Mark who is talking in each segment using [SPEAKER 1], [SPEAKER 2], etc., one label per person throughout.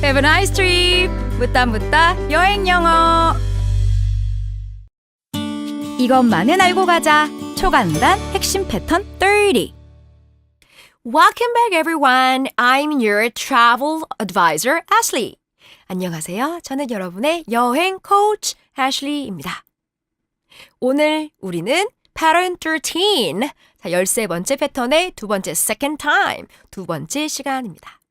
[SPEAKER 1] Have a nice trip. 묻다 묻다 여행 영어. 이것만은 알고 가자. 초간단 핵심 패턴 30. Welcome back everyone. I'm your travel advisor, Ashley. 안녕하세요. 저는 여러분의 여행 코치 Ashley입니다. 오늘 우리는 pattern 13. 자, 13번째 패턴의 두 번째 second time. 두 번째 시간입니다.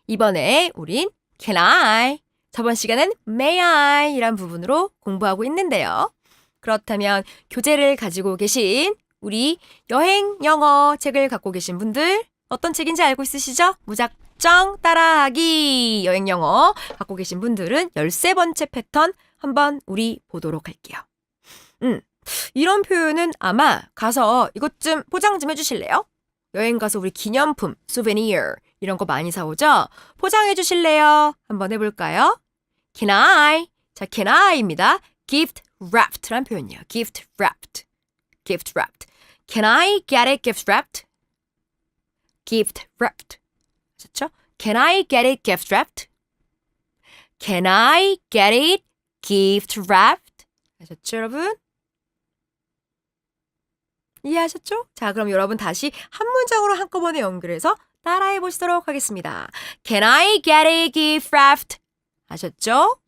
[SPEAKER 1] 이번에 우린 can I, 저번 시간은 may I 이란 부분으로 공부하고 있는데요. 그렇다면 교재를 가지고 계신 우리 여행 영어 책을 갖고 계신 분들 어떤 책인지 알고 있으시죠? 무작정 따라하기 여행 영어 갖고 계신 분들은 13번째 패턴 한번 우리 보도록 할게요. 이런 표현은 아마 가서 이것 좀 포장 좀 해주실래요? 여행 가서 우리 기념품, souvenir 이런 거 많이 사오죠? 포장해 주실래요? 한번 해볼까요? Can I? 자, can I입니다. Gift wrapped란 표현이에요. Gift wrapped. Gift wrapped. Can I get it gift wrapped? Gift wrapped. 아셨죠? Can I get it gift wrapped? Can I get it gift wrapped? 아셨죠, 여러분? 이해하셨죠? 자, 그럼 여러분 다시 한 문장으로 한꺼번에 연결해서 따라해 보시도록 하겠습니다. Can I get a gift wrapped? 아셨죠?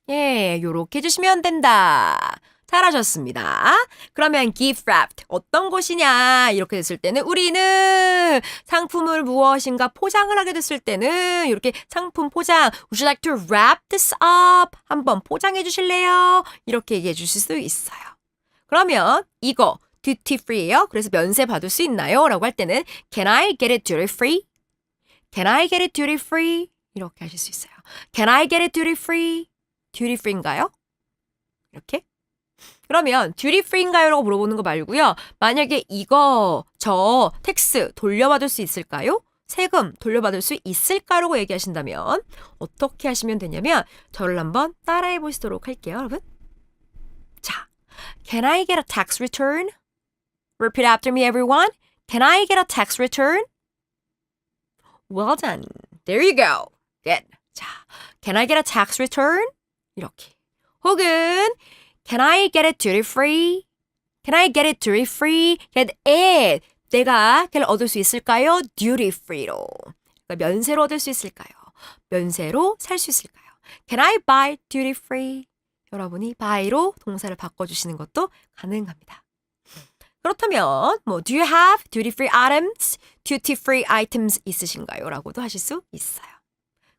[SPEAKER 1] 예, 요렇게 해주시면 된다. 잘하셨습니다. 그러면 gift wrapped 어떤 것이냐 이렇게 됐을 때는 우리는 상품을 무엇인가 포장을 하게 됐을 때는 이렇게 상품 포장 Would you like to wrap this up? 한번 포장해 주실래요? 이렇게 얘기해 주실 수 있어요. 그러면 이거 duty free예요. 그래서 면세 받을 수 있나요? 라고 할 때는 Can I get it duty free? Can I get it duty free? 이렇게 하실 수 있어요. Can I get it duty free? duty free인가요? 이렇게. 그러면 duty free인가요? 라고 물어보는 거 말고요. 만약에 이거 저 텍스 돌려받을 수 있을까요? 세금 돌려받을 수 있을까요? 라고 얘기하신다면 어떻게 하시면 되냐면 저를 한번 따라해 보시도록 할게요. 여러분. 자, Can I get a tax return? Repeat after me, everyone. Can I get a tax return? Well done. There you go. Good. 자, Can I get a tax return? 이렇게. 혹은 Can I get it duty free? Can I get it duty free? Get it. 내가 걔를 얻을 수 있을까요? duty free로. 그러니까 면세로 얻을 수 있을까요? 면세로 살 수 있을까요? Can I buy duty free? 여러분이 buy로 동사를 바꿔주시는 것도 가능합니다. 그렇다면 뭐 Do you have duty free items? duty free items 있으신가요? 라고도 하실 수 있어요.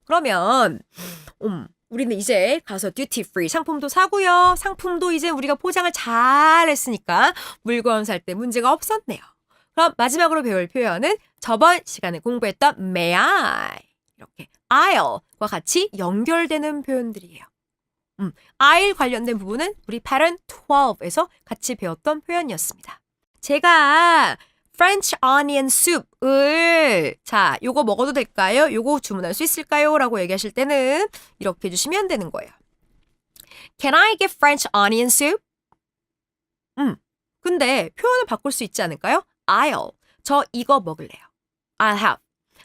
[SPEAKER 1] 그러면 우리는 이제 가서 duty free 상품도 사고요. 상품도 이제 우리가 포장을 잘 했으니까 물건 살 때 문제가 없었네요. 그럼 마지막으로 배울 표현은 저번 시간에 공부했던 may I 이렇게 I'll과 같이 연결되는 표현들이에요. I'll 관련된 부분은 우리 pattern 12에서 같이 배웠던 표현이었습니다. 제가 French onion soup을 자, 요거 먹어도 될까요? 요거 주문할 수 있을까요? 라고 얘기하실 때는 이렇게 해주시면 되는 거예요. Can I get French onion soup? 근데 표현을 바꿀 수 있지 않을까요? I'll. 저 이거 먹을래요. I'll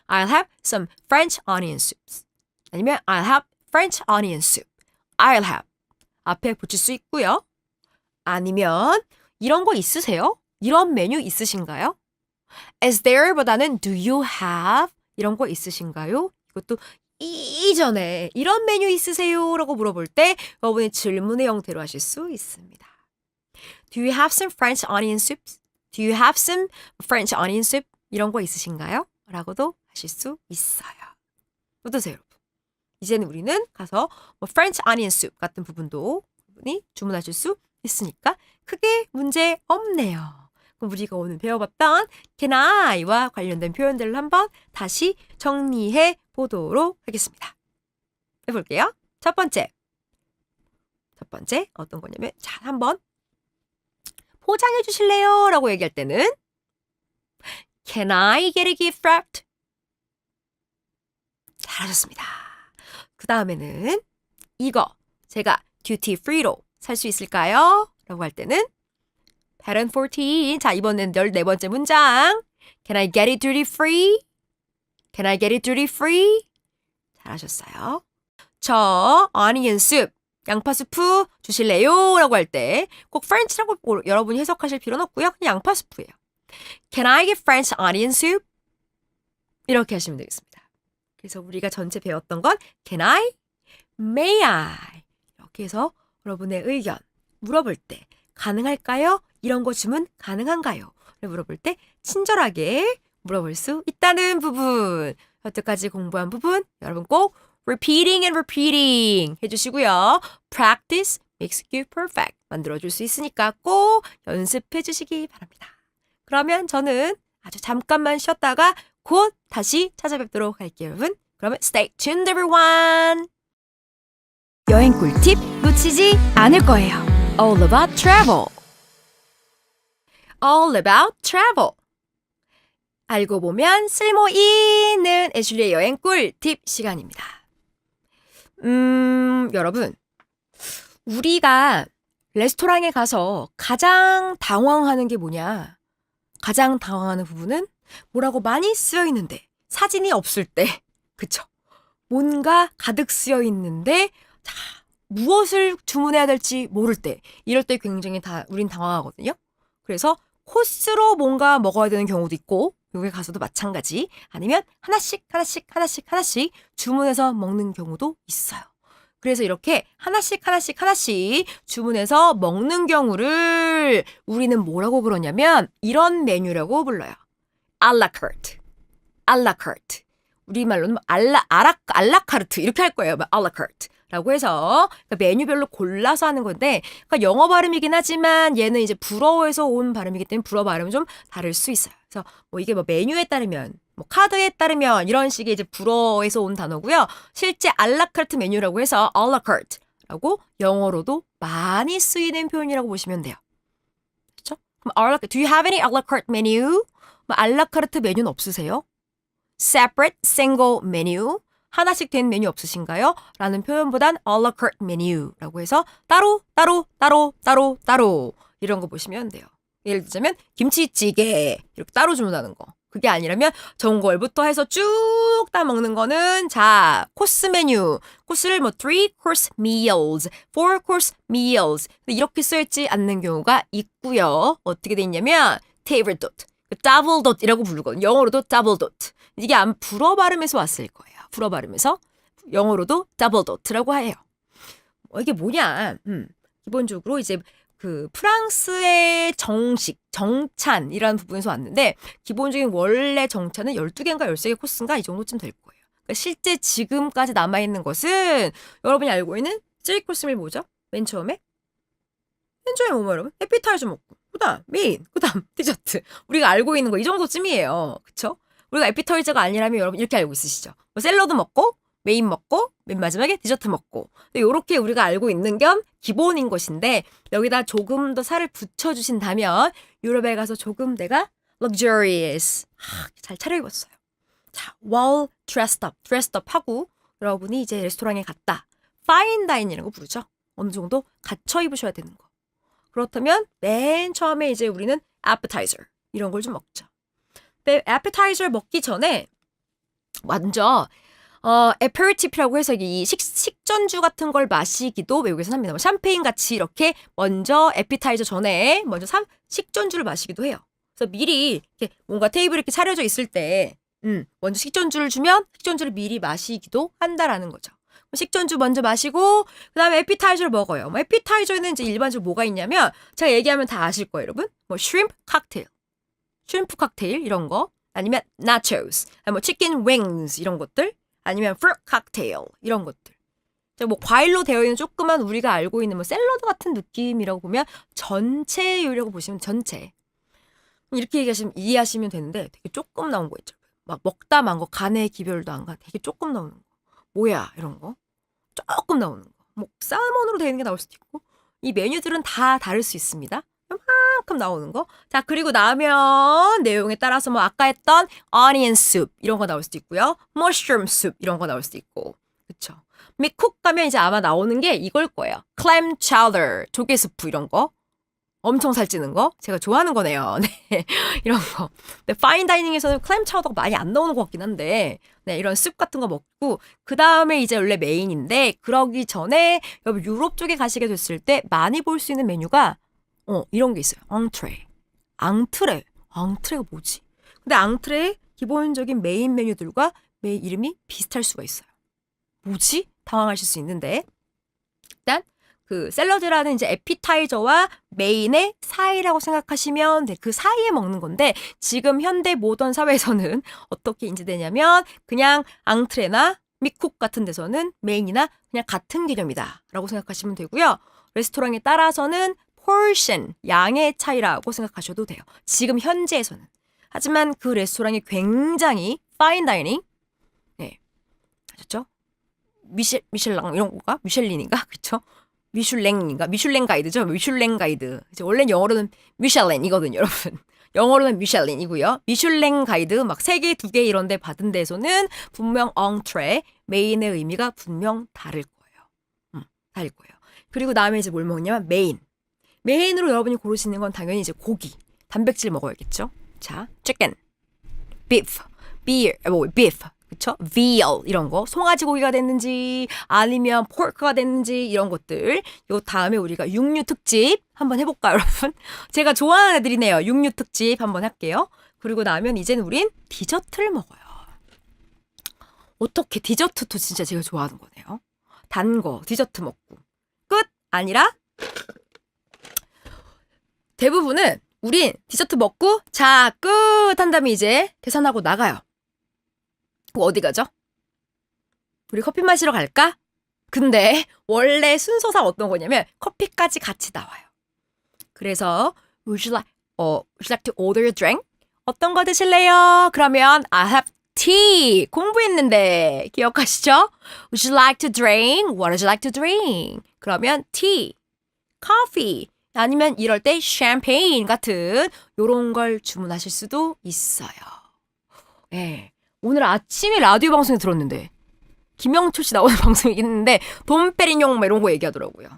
[SPEAKER 1] have some French onion soups. 아니면 I'll have French onion soup. I'll have. 앞에 붙일 수 있고요. 아니면 이런 거 있으세요? 이런 메뉴 있으신가요? Is there보다는 do you have? 이런 거 있으신가요? 이것도 이전에 이런 메뉴 있으세요? 라고 물어볼 때 여러분이 질문의 형태로 하실 수 있습니다. Do you have some French onion soups? Do you have some French onion soup? 이런 거 있으신가요? 라고도 하실 수 있어요. 어떠세요, 여러분? 이제는 우리는 가서 뭐 French onion soup 같은 부분도 여러분이 주문하실 수 있으니까 크게 문제 없네요. 그럼 우리가 오늘 배워봤던 can I와 관련된 표현들을 한번 다시 정리해 보도록 하겠습니다. 해볼게요. 첫 번째 어떤 거냐면 자, 한번 포장해 주실래요? 라고 얘기할 때는 Can I get a gift wrapped? 잘하셨습니다. 그 다음에는 이거 제가 duty free로 살 수 있을까요? 라고 할 때는 pattern 14. 자, 이번엔 14번째 문장. Can I get it duty free? Can I get it duty free? 잘하셨어요. 저 onion soup, 양파 수프 주실래요? 라고 할 때 꼭 French라고 여러분이 해석하실 필요는 없고요. 그냥 양파 수프예요. Can I get French onion soup? 이렇게 하시면 되겠습니다. 그래서 우리가 전체 배웠던 건 Can I? May I? 이렇게 해서 여러분의 의견 물어볼 때 가능할까요? 이런 거 주문 가능한가요? 물어볼 때 친절하게 물어볼 수 있다는 부분. 여태까지 공부한 부분 여러분 꼭 repeating and repeating 해주시고요. Practice makes you perfect 만들어줄 수 있으니까 꼭 연습해 주시기 바랍니다. 그러면 저는 아주 잠깐만 쉬었다가 곧 다시 찾아뵙도록 할게요, 여러분. 그러면 stay tuned, everyone. 여행 꿀팁 놓치지 않을 거예요. All about travel. All about travel. 알고 보면 쓸모 있는 애슐리의 여행 꿀팁 시간입니다. 여러분, 우리가 레스토랑에 가서 가장 당황하는 게 뭐냐? 가장 당황하는 부분은 뭐라고 많이 쓰여 있는데 사진이 없을 때, 그쵸? 뭔가 가득 쓰여 있는데 자, 무엇을 주문해야 될지 모를 때, 이럴 때 굉장히 우린 당황하거든요. 그래서 코스로 뭔가 먹어야 되는 경우도 있고, 여기 가서도 마찬가지. 아니면 하나씩 주문해서 먹는 경우도 있어요. 그래서 이렇게 하나씩 주문해서 먹는 경우를 우리는 뭐라고 그러냐면 이런 메뉴라고 불러요. 알라카르트. 우리말로는 알라카르트 이렇게 할 거예요. 알라카르트. 라고 해서 그러니까 메뉴별로 골라서 하는 건데 그러니까 영어 발음이긴 하지만 얘는 이제 불어에서 온 발음이기 때문에 불어 발음은 좀 다를 수 있어요. 그래서 뭐 이게 뭐 메뉴에 따르면 뭐 카드에 따르면 이런 식의 이제 불어에서 온 단어고요. 실제 알라카르트 메뉴라고 해서 알라카르트라고 영어로도 많이 쓰이는 표현이라고 보시면 돼요. 그렇죠? 그럼 do you have any a la carte menu? 뭐 알라카르트 메뉴는 없으세요? separate single menu 하나씩 된 메뉴 없으신가요? 라는 표현보단 a la carte menu라고 해서 따로 이런 거 보시면 돼요. 예를 들자면 김치찌개 이렇게 따로 주문하는 거. 그게 아니라면 전골부터 해서 쭉 다 먹는 거는 자 코스 메뉴. 코스를 뭐 3-course meals, 4-course meals 이렇게 쓰여있지 않는 경우가 있고요. 어떻게 돼 있냐면 table dot, double dot이라고 부르거든요. 영어로도 double dot. 이게 아마 불어 발음에서 왔을 거예요. 불어 발음에서 영어로도 double dot라고 해요. 이게 뭐냐? 기본적으로 이제 그 프랑스의 정찬이라는 부분에서 왔는데 기본적인 원래 정찬은 12개인가 13개 코스인가 이 정도쯤 될 거예요. 그러니까 실제 지금까지 남아있는 것은 여러분이 알고 있는 3코스밀 뭐죠? 맨 처음에 뭐뭐 여러분? 에피타이저 먹고 그다음 메인, 그다음 디저트. 우리가 알고 있는 거 이 정도쯤이에요. 그쵸? 우리가 에피타이저가 아니라면 여러분 이렇게 알고 있으시죠? 뭐 샐러드 먹고 메인 먹고 맨 마지막에 디저트 먹고 이렇게 우리가 알고 있는 겸 기본인 것인데 여기다 조금 더 살을 붙여주신다면 유럽에 가서 조금 내가 luxurious 잘 차려입었어요. 자, well dressed up 하고 여러분이 이제 레스토랑에 갔다. fine dine이라고 부르죠. 어느 정도 갖춰 입으셔야 되는 거. 그렇다면 맨 처음에 이제 우리는 appetizer 이런 걸 좀 먹죠. 근데 appetizer 먹기 전에 먼저 aperitif이라고 해서 이 식전주 같은 걸 마시기도 외국에서는 합니다. 뭐 샴페인 같이 이렇게 먼저 appetizer 전에 먼저 식전주를 마시기도 해요. 그래서 미리 이렇게 뭔가 테이블에 이렇게 차려져 있을 때 먼저 식전주를 주면 식전주를 미리 마시기도 한다라는 거죠. 식전주 먼저 마시고 그다음에 appetizer를 먹어요. 뭐 appetizer는 이제 일반적으로 뭐가 있냐면 제가 얘기하면 다 아실 거예요, 여러분. 뭐 shrimp 칵테일 이런 거 아니면 nachos, 뭐 chicken wings 이런 것들 아니면 fruit cocktail 이런 것들. 뭐 과일로 되어 있는 조그만 우리가 알고 있는 뭐 샐러드 같은 느낌이라고 보면 전체 요리라고 보시면 전체. 이렇게 이해하시면 되는데 되게 조금 나온 거 있죠. 막 먹다 만 거 간의 기별도 안 가. 되게 조금 나오는 거. 뭐야 이런 거. 조금 나오는 거. 뭐 살몬으로 되어 있는 게 나올 수도 있고. 이 메뉴들은 다 다를 수 있습니다. 이만큼 나오는 거. 자, 그리고 나면 내용에 따라서 뭐 아까 했던 onion soup 이런 거 나올 수도 있고요. mushroom soup 이런 거 나올 수도 있고. 그쵸? 미쿡 가면 이제 아마 나오는 게 이걸 거예요. clam chowder, 조개 스프 이런 거. 엄청 살찌는 거 제가 좋아하는 거네요. 네, 이런 거. 근데 파인 다이닝에서는 클램 차우더가 많이 안 나오는 것 같긴 한데 네, 이런 숲 같은 거 먹고 그 다음에 이제 원래 메인인데 그러기 전에 여러분 유럽 쪽에 가시게 됐을 때 많이 볼 수 있는 메뉴가 이런 게 있어요. 앙트레. 앙트레가 뭐지? 근데 앙트레의 기본적인 메인 메뉴들과 메인 이름이 비슷할 수가 있어요. 뭐지? 당황하실 수 있는데 일단 그 샐러드라는 이제 에피타이저와 메인의 사이라고 생각하시면 그 사이에 먹는 건데 지금 현대 모던 사회에서는 어떻게 인지되냐면 그냥 앙트레나 미쿡 같은 데서는 메인이나 그냥 같은 개념이다 라고 생각하시면 되고요. 레스토랑에 따라서는 portion, 양의 차이라고 생각하셔도 돼요. 지금 현재에서는. 하지만 그 레스토랑이 굉장히 fine dining 네, 아셨죠? 미슐랑 이런 거가? 미슐린인가? 그쵸? 미슐랭 가이드죠? 미슐랭 가이드. 이제 원래는 영어로는 미슐랭이거든요, 여러분. 영어로는 미슐랭이고요. 미슐랭 가이드 막 3개, 2개 이런 데 받은 데서는 분명 엉트레, 메인의 의미가 분명 다를 거예요. 다를 거예요. 그리고 다음에 이제 뭘 먹냐면 메인으로 여러분이 고르시는 건 당연히 이제 고기, 단백질 먹어야겠죠? 자, chicken, beef, 그쵸? veal 이런 거 송아지 고기가 됐는지 아니면 pork가 됐는지 이런 것들 요 다음에 우리가 육류 특집 한번 해볼까요 여러분? 제가 좋아하는 애들이네요. 육류 특집 한번 할게요. 그리고 나면 이제는 우린 디저트를 먹어요. 어떻게 디저트도 진짜 제가 좋아하는 거네요. 단 거 디저트 먹고 끝 아니라 대부분은 우린 디저트 먹고 자 끝 한 다음에 이제 계산하고 나가요. 어디 가죠? 우리 커피 마시러 갈까? 근데 원래 순서상 어떤 거냐면 커피까지 같이 나와요. 그래서 would you like to order a drink? 어떤 거 드실래요? 그러면 I have tea. 공부했는데 기억하시죠? Would you like to drink? What would you like to drink? 그러면 tea, coffee 아니면 이럴 때 샴페인 같은 요런 걸 주문하실 수도 있어요. 네. 오늘 아침에 라디오 방송에 들었는데 김영철 씨 나오는 방송이긴 했는데 돈페리뇽 뭐 이런 거 얘기하더라고요.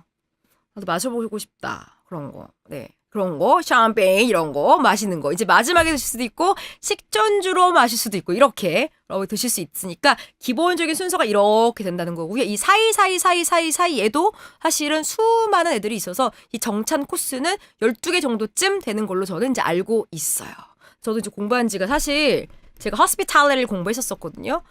[SPEAKER 1] 나도 마셔보고 싶다. 그런 거. 네. 그런 거, 샴페인 이런 거 마시는 거. 이제 마지막에 드실 수도 있고 식전주로 마실 수도 있고 이렇게 드실 수 있으니까 기본적인 순서가 이렇게 된다는 거고요. 이 사이에도 사실은 수많은 애들이 있어서 이 정찬 코스는 12개 정도쯤 되는 걸로 저는 이제 알고 있어요. 저도 이제 공부한 지가 사실 제가 hospitality를 공부했었거든요.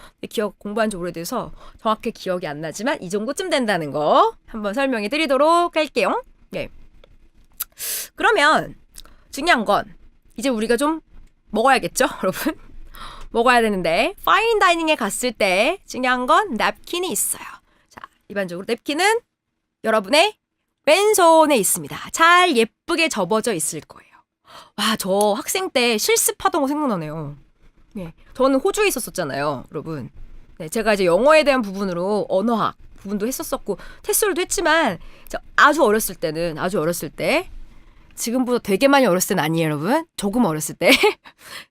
[SPEAKER 1] 공부한 지 오래돼서 정확히 기억이 안 나지만 이 정도쯤 된다는 거 한번 설명해 드리도록 할게요. 네. 그러면 중요한 건 이제 우리가 좀 먹어야겠죠, 여러분? 먹어야 되는데 파인 다이닝에 갔을 때 중요한 건 냅킨이 있어요. 자, 일반적으로 냅킨은 여러분의 왼손에 있습니다. 잘 예쁘게 접어져 있을 거예요. 와, 저 학생 때 실습하던 거 생각나네요. 네, 저는 호주에 있었잖아요, 여러분. 네, 제가 이제 영어에 대한 부분으로 언어학 부분도 했었었고 테스트도 했지만 아주 어렸을 때 지금보다 되게 많이 어렸을 때는 아니에요, 여러분. 조금 어렸을 때.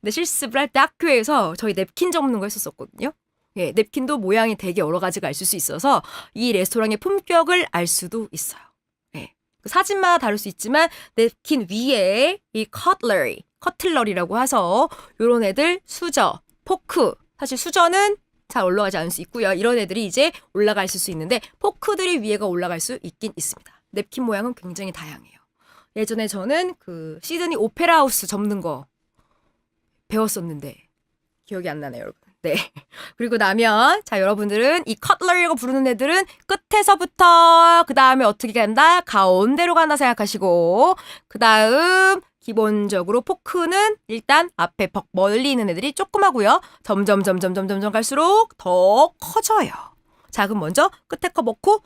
[SPEAKER 1] 근데 실습을 할 때 학교에서 저희 냅킨 접는 거 했었거든요. 예, 냅킨도 모양이 되게 여러 가지가 있을 수 있어서 이 레스토랑의 품격을 알 수도 있어요. 예, 사진마다 다를 수 있지만 냅킨 위에 이 커틀러리라고 해서 요런 애들 수저, 포크. 사실 수저는 잘 올라가지 않을 수 있고요. 이런 애들이 이제 올라가 있을 수 있는데 포크들이 위에가 올라갈 수 있긴 있습니다. 냅킨 모양은 굉장히 다양해요. 예전에 저는 그 시드니 오페라 하우스 접는 거 배웠었는데 기억이 안 나네요, 여러분. 네. 그리고 나면 자, 여러분들은 이 커틀러리라고 부르는 애들은 끝에서부터 그 다음에 어떻게 간다? 가운데로 간다 생각하시고 그 다음 기본적으로 포크는 일단 앞에 멀리 있는 애들이 조그마고요. 점점 갈수록 더 커져요. 자, 그럼 먼저 끝에 거 먹고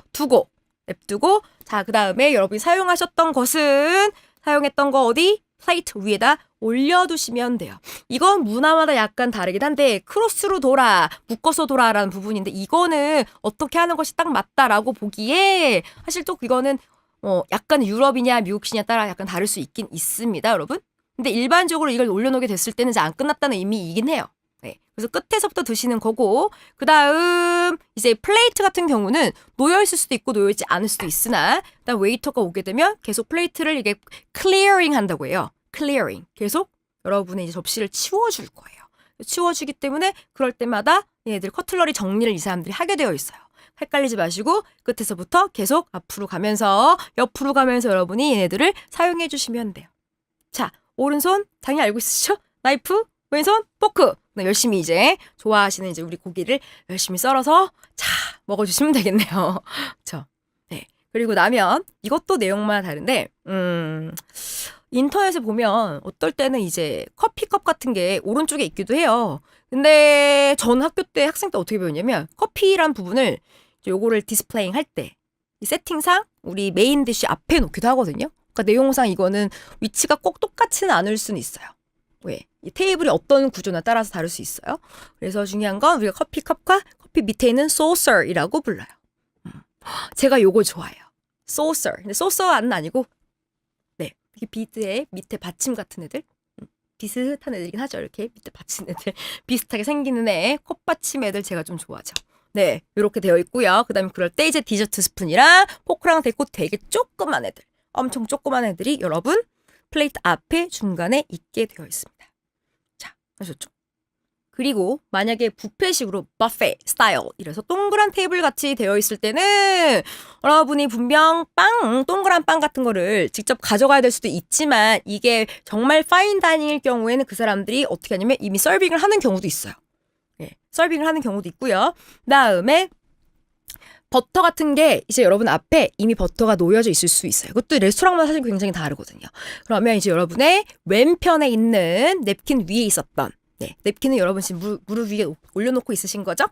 [SPEAKER 1] 냅두고 자, 그 다음에 여러분이 사용했던 거 어디? 플레이트 위에다 올려두시면 돼요. 이건 문화마다 약간 다르긴 한데 크로스로 돌아, 묶어서 돌아라는 부분인데 이거는 어떻게 하는 것이 딱 맞다라고 보기에 사실 또 이거는 약간 유럽이냐 미국이냐 따라 약간 다를 수 있긴 있습니다, 여러분. 근데 일반적으로 이걸 올려놓게 됐을 때는 이제 안 끝났다는 의미이긴 해요. 네, 그래서 끝에서부터 드시는 거고 그 다음 이제 플레이트 같은 경우는 놓여있을 수도 있고 놓여있지 않을 수도 있으나 그다음 웨이터가 오게 되면 계속 플레이트를 이게 클리어링 한다고 해요. 클리어링. 계속 여러분의 이제 접시를 치워줄 거예요. 치워주기 때문에 그럴 때마다 얘네들 커틀러리 정리를 이 사람들이 하게 되어 있어요. 헷갈리지 마시고 끝에서부터 계속 앞으로 가면서 옆으로 가면서 여러분이 얘네들을 사용해 주시면 돼요. 자, 오른손 당연히 알고 있으시죠? 나이프, 왼손 포크. 네, 열심히 이제 좋아하시는 이제 우리 고기를 열심히 썰어서 자 먹어주시면 되겠네요. 그렇죠? 네. 그리고 나면 이것도 내용마다 다른데 인터넷에 보면 어떨 때는 이제 커피컵 같은 게 오른쪽에 있기도 해요. 근데 전 학교 때 학생 때 어떻게 배웠냐면 커피란 부분을 요거를 디스플레잉 할 때 이 세팅상 우리 메인 디쉬 앞에 놓기도 하거든요. 그러니까 내용상 이거는 위치가 꼭 똑같지는 않을 수는 있어요. 왜? 이 테이블이 어떤 구조나 따라서 다를 수 있어요. 그래서 중요한 건 우리가 커피컵과 커피 밑에 있는 saucer이라고 불러요. 제가 요거 좋아해요. saucer. 근데 saucer는 아니고 네, 이게 비드의 밑에 받침 같은 애들. 비슷한 애들이긴 하죠. 이렇게 밑에 받침 애들. 비슷하게 생기는 애, 컵받침 애들 제가 좀 좋아하죠. 네, 이렇게 되어 있고요. 그 다음에 그럴 때 이제 디저트 스푼이랑 포크랑 대고 되게 조그만 애들. 엄청 조그만 애들이 여러분 플레이트 앞에 중간에 있게 되어 있습니다. 자, 아셨죠? 그리고 만약에 뷔페식으로 버페 스타일 이래서 동그란 테이블 같이 되어 있을 때는 여러분이 분명 동그란 빵 같은 거를 직접 가져가야 될 수도 있지만 이게 정말 파인 다이닝일 경우에는 그 사람들이 어떻게 하냐면 이미 서빙을 하는 경우도 있어요. 네, 서빙을 하는 경우도 있고요. 그다음에 버터 같은 게 이제 여러분 앞에 이미 버터가 놓여져 있을 수 있어요. 그것도 레스토랑마다 사실 굉장히 다르거든요. 그러면 이제 여러분의 왼편에 있는 냅킨 위에 있었던 네, 냅킨은 여러분 지금 무릎 위에 올려놓고 있으신 거죠?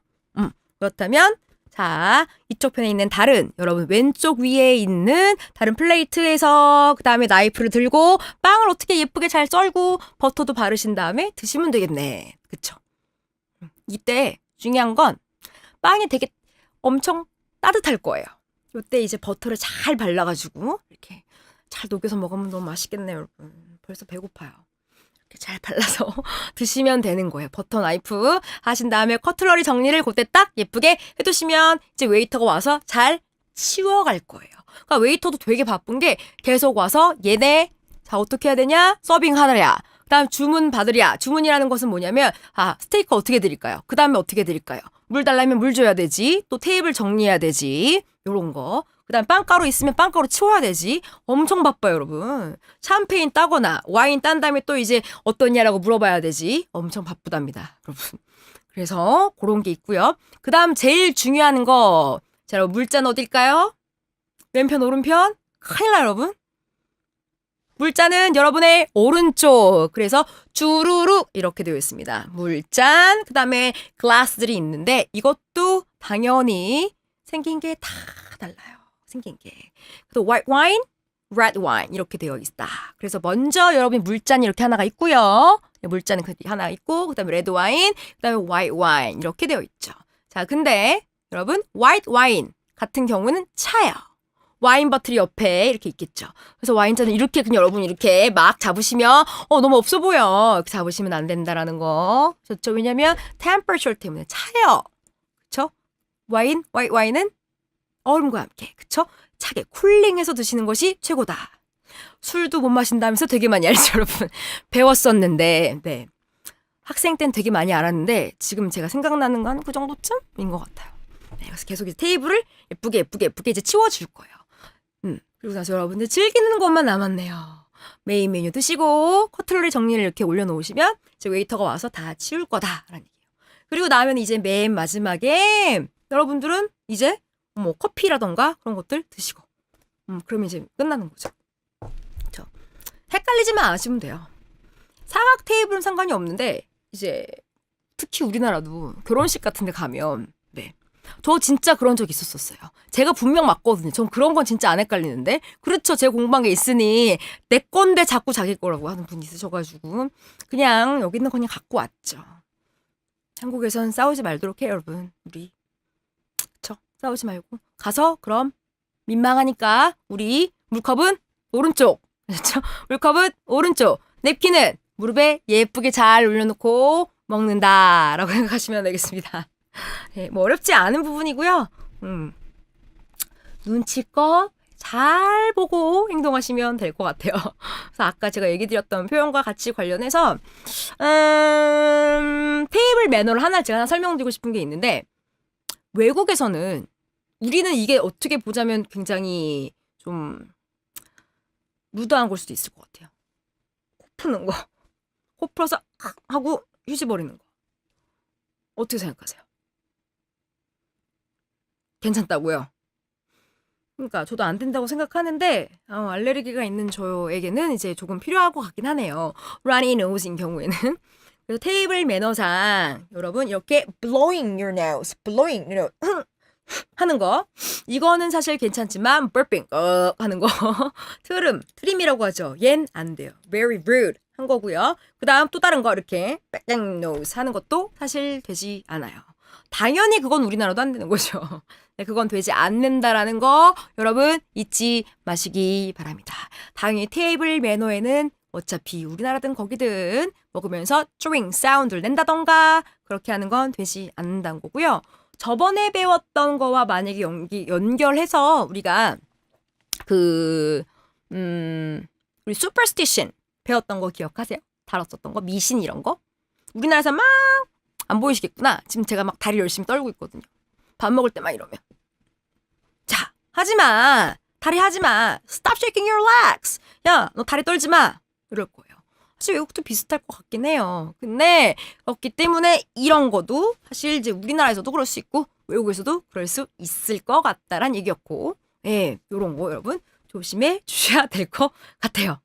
[SPEAKER 1] 그렇다면 자 이쪽 편에 있는 다른 여러분 왼쪽 위에 있는 다른 플레이트에서 그 다음에 나이프를 들고 빵을 어떻게 예쁘게 잘 썰고 버터도 바르신 다음에 드시면 되겠네. 그쵸? 이때 중요한 건 빵이 되게 엄청 따뜻할 거예요. 이때 이제 버터를 잘 발라가지고 이렇게 잘 녹여서 먹으면 너무 맛있겠네요, 여러분. 벌써 배고파요. 이렇게 잘 발라서 드시면 되는 거예요. 버터 나이프 하신 다음에 커틀러리 정리를 그때 딱 예쁘게 해두시면 이제 웨이터가 와서 잘 치워갈 거예요. 그러니까 웨이터도 되게 바쁜 게 계속 와서 얘네 자 어떻게 해야 되냐? 서빙 하느냐? 그다음 주문 받으랴. 주문이라는 것은 뭐냐면 스테이크 어떻게 드릴까요? 그다음에 어떻게 드릴까요? 물 달라면 물 줘야 되지. 또 테이블 정리해야 되지. 요런 거. 그다음 빵가루 있으면 빵가루 치워야 되지. 엄청 바빠요, 여러분. 샴페인 따거나 와인 딴 다음에 또 이제 어떠냐라고 물어봐야 되지. 엄청 바쁘답니다, 여러분. 그래서 그런 게 있고요. 그다음 제일 중요한 거. 자, 여러분 물잔 어딜까요? 왼편 오른편? 큰일 나요, 여러분. 물잔은 여러분의 오른쪽. 그래서 주르륵 이렇게 되어 있습니다. 물잔, 그 다음에 글라스들이 있는데 이것도 당연히 생긴 게 다 달라요. 생긴 게. 또 white wine, red wine 이렇게 되어 있다. 그래서 먼저 여러분이 물잔이 이렇게 하나가 있고요. 물잔은 하나 있고 그 다음에 레드 와인, 그 다음에 white wine 이렇게 되어 있죠. 자, 근데 여러분 white wine 같은 경우는 차요. 와인 버틀이 옆에 이렇게 있겠죠. 그래서 와인잔을 이렇게 그냥 여러분 이렇게 막 잡으시면 너무 없어 보여. 이렇게 잡으시면 안 된다라는 거. 그렇죠? 왜냐면 temperature 때문에 차요. 그렇죠? white 와인은 얼음과 함께 그렇죠? 차게 쿨링해서 드시는 것이 최고다. 술도 못 마신다면서 되게 많이 알죠, 여러분. 배웠었는데 네. 학생 땐 되게 많이 알았는데 지금 제가 생각나는 건 그 정도쯤인 것 같아요. 네, 그래서 계속 이제 테이블을 예쁘게 이제 치워줄 거예요. 그리고 나서 여러분들 즐기는 것만 남았네요. 메인 메뉴 드시고 커틀러리 정리를 이렇게 올려놓으시면 이제 웨이터가 와서 다 치울 거다라는 얘기예요. 그리고 나면 이제 맨 마지막에 여러분들은 이제 뭐 커피라던가 그런 것들 드시고 그러면 이제 끝나는 거죠. 그렇죠? 헷갈리지만 않으시면 돼요. 사각 테이블은 상관이 없는데 이제 특히 우리나라도 결혼식 같은 데 가면 네. 저 진짜 그런 적 있었어요. 제가 분명 맞거든요. 전 그런 건 진짜 안 헷갈리는데. 그렇죠. 제 공부한 게 있으니 내 건데 자꾸 자기 거라고 하는 분이 있으셔가지고 그냥 여기 있는 거 그냥 갖고 왔죠. 한국에선 싸우지 말도록 해요, 여러분. 우리. 그쵸? 싸우지 말고. 가서 그럼 민망하니까 우리 물컵은 오른쪽. 그렇죠? 물컵은 오른쪽. 냅킨은 무릎에 예쁘게 잘 올려놓고 먹는다라고 생각하시면 되겠습니다. 네, 뭐 어렵지 않은 부분이고요. 눈치껏 잘 보고 행동하시면 될 것 같아요. 그래서 아까 제가 얘기 드렸던 표현과 같이 관련해서 테이블 매너를 제가 하나 설명드리고 싶은 게 있는데 외국에서는 우리는 이게 어떻게 보자면 굉장히 좀 루드한 걸 수도 있을 것 같아요. 코 푸는 거. 코 풀어서 하고 휴지버리는 거. 어떻게 생각하세요? 괜찮다고요? 그러니까 저도 안 된다고 생각하는데 알레르기가 있는 저에게는 이제 조금 필요할 것 같긴 하네요. runny nose인 경우에는. 그래서 테이블 매너상 여러분 이렇게 blowing your nose, blowing your nose 하는 거 이거는 사실 괜찮지만 burping 하는 거 트림이라고 하죠. 얜 안 돼요. very rude 한 거고요. 그 다음 또 다른 거 이렇게 bang nose 하는 것도 사실 되지 않아요. 당연히 그건 우리나라도 안 되는 거죠. 네, 그건 되지 않는다라는 거 여러분 잊지 마시기 바랍니다. 당연히 테이블 매너에는 어차피 우리나라든 거기든 먹으면서 chewing 사운드를 낸다던가 그렇게 하는 건 되지 않는다는 거고요. 저번에 배웠던 거와 만약에 연결해서 우리가 우리 superstition 배웠던 거 기억하세요? 다뤘었던 거 미신 이런 거 우리나라에서 막 안 보이시겠구나. 지금 제가 막 다리 열심히 떨고 있거든요. 밥 먹을 때 막 이러면 자 하지마 다리 하지마 stop shaking your legs 야 너 다리 떨지 마 이럴 거예요. 사실 외국도 비슷할 것 같긴 해요. 근데 그렇기 때문에 이런 것도 사실 이제 우리나라에서도 그럴 수 있고 외국에서도 그럴 수 있을 것 같다란 얘기였고 예 요런 거 여러분 조심해 주셔야 될 것 같아요.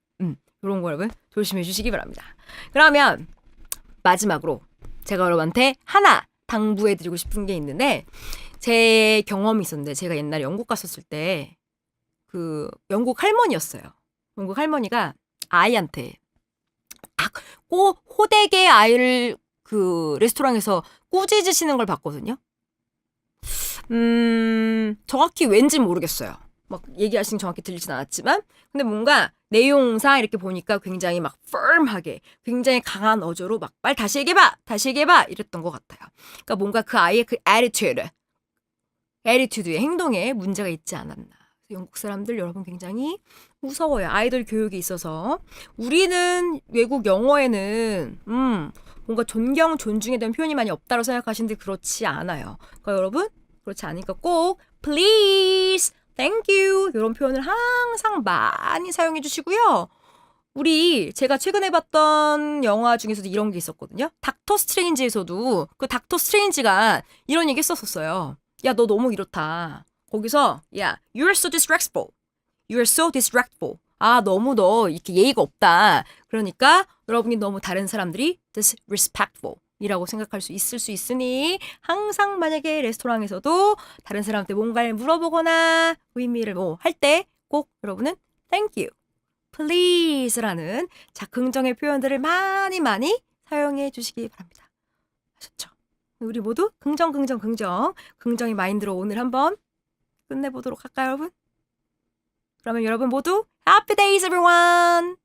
[SPEAKER 1] 요런 거 여러분 조심해 주시기 바랍니다. 그러면 마지막으로 제가 여러분한테 하나 당부해드리고 싶은 게 있는데 제 경험이 있었는데 제가 옛날에 영국 갔었을 때 그 영국 할머니였어요. 영국 할머니가 아이한테 호되게 아이를 그 레스토랑에서 꾸짖으시는 걸 봤거든요. 정확히 왠지 모르겠어요. 막 얘기하신 정확히 들리진 않았지만 근데 뭔가 내용상 이렇게 보니까 굉장히 막 firm하게 굉장히 강한 어조로 막 말 다시 얘기해봐 이랬던 것 같아요. 그러니까 뭔가 그 아이의 그 attitude의 행동에 문제가 있지 않았나. 영국 사람들 여러분 굉장히 무서워요. 아이들 교육에 있어서 우리는 외국 영어에는 뭔가 존중에 대한 표현이 많이 없다고 생각하시는데 그렇지 않아요. 그러니까 여러분 그렇지 않으니까 꼭 please thank you 이런 표현을 항상 많이 사용해 주시고요. 제가 최근에 봤던 영화 중에서도 이런 게 있었거든요. 닥터 스트레인지에서도 그 닥터 스트레인지가 이런 얘기 했었어요. 야, 너 너무 이렇다. 거기서 야, you're so disrespectful. You're so disrespectful. 아, 너무 너 이렇게 예의가 없다. 그러니까 여러분이 너무 다른 사람들이 disrespectful 이라고 생각할 수 있을 수 있으니 항상 만약에 레스토랑에서도 다른 사람한테 뭔가를 물어보거나 의미를 할 때 꼭 여러분은 thank you, please라는 긍정의 표현들을 많이 사용해 주시기 바랍니다. 아셨죠? 우리 모두 긍정의 마인드로 오늘 한번 끝내보도록 할까요, 여러분? 그러면 여러분 모두 Happy days, everyone!